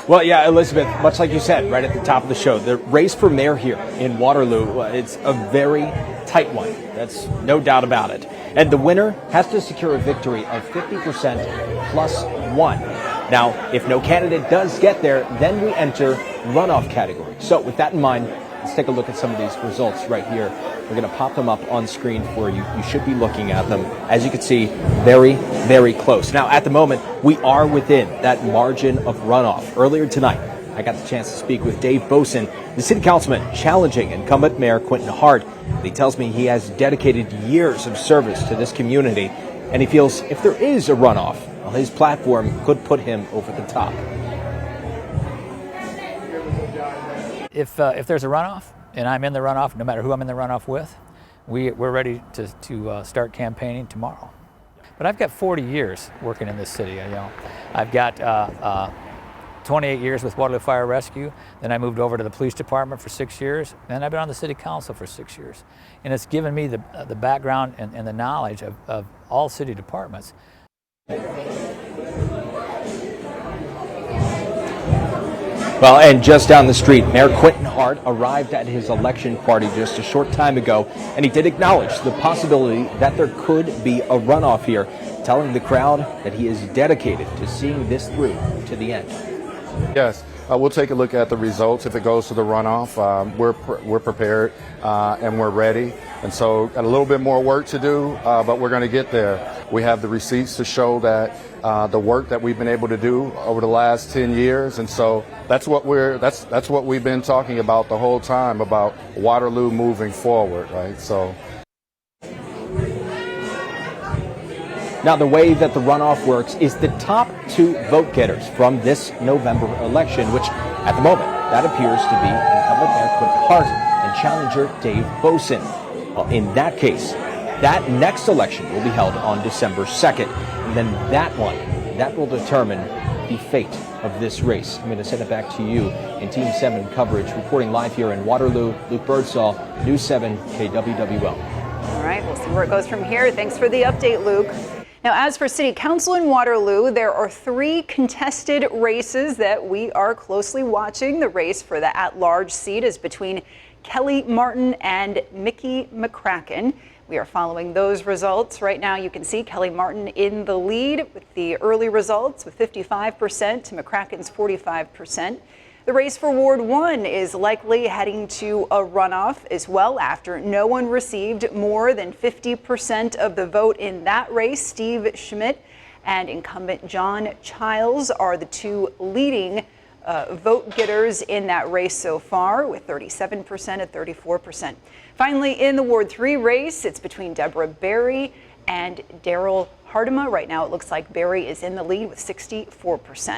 Well, yeah, Elizabeth, much like you said right at the top of the show, the race for mayor here in Waterloo, it's a very tight one. That's no doubt about it. And the winner has to secure a victory of 50% plus one. Now, if no candidate does get there, then we enter runoff category. So with that in mind, let's take a look at some of these results right here. We're going to pop them up on screen for you. You should be looking at them. As you can see, very, very close. Now, at the moment, we are within that margin of runoff. Earlier tonight, I got the chance to speak with Dave Boson, the city councilman challenging incumbent Mayor Quentin Hart. He tells me he has dedicated years of service to this community, and he feels if there is a runoff, well, his platform could put him over the top. If there's a runoff, and I'm in the runoff, no matter who I'm in the runoff with, we're ready to start campaigning tomorrow. But I've got 40 years working in this city. I've got 28 years with Waterloo Fire Rescue. Then I moved over to the police department for 6 years. And I've been on the city council for 6 years. And it's given me the background and the knowledge of all city departments. Well, and just down the street, Mayor Quentin Hart arrived at his election party just a short time ago, and he did acknowledge the possibility that there could be a runoff here, telling the crowd that he is dedicated to seeing this through to the end. Yes, we'll take a look at the results. If it goes to the runoff, we're prepared and we're ready. And so got a little bit more work to do, but we're going to get there. We have the receipts to show that the work that we've been able to do over the last 10 years. And so that's what we've been talking about the whole time, about Waterloo moving forward, right? So. Now, the way that the runoff works is the top two vote getters from this November election, which at the moment, that appears to be incumbent Mayor Quentin Hart and challenger Dave Boson. Well, in that case, that next election will be held on December 2nd. And then that will determine the fate of this race. I'm going to send it back to you in Team 7 coverage. Reporting live here in Waterloo, Luke Birdsall, News 7 KWWL. All right, we'll see where it goes from here. Thanks for the update, Luke. Now, as for City Council in Waterloo, there are 3 contested races that we are closely watching. The race for the at-large seat is between Kelly Martin and Mickey McCracken. We are following those results. Right now, you can see Kelly Martin in the lead with the early results with 55% to McCracken's 45%. The race for Ward 1 is likely heading to a runoff as well after no one received more than 50% of the vote in that race. Steve Schmidt and incumbent John Childs are the 2 leading vote getters in that race so far, with 37% and 34%. Finally, in the Ward 3 race, it's between Deborah Berry and Daryl Hardema. Right now, it looks like Berry is in the lead with 64%.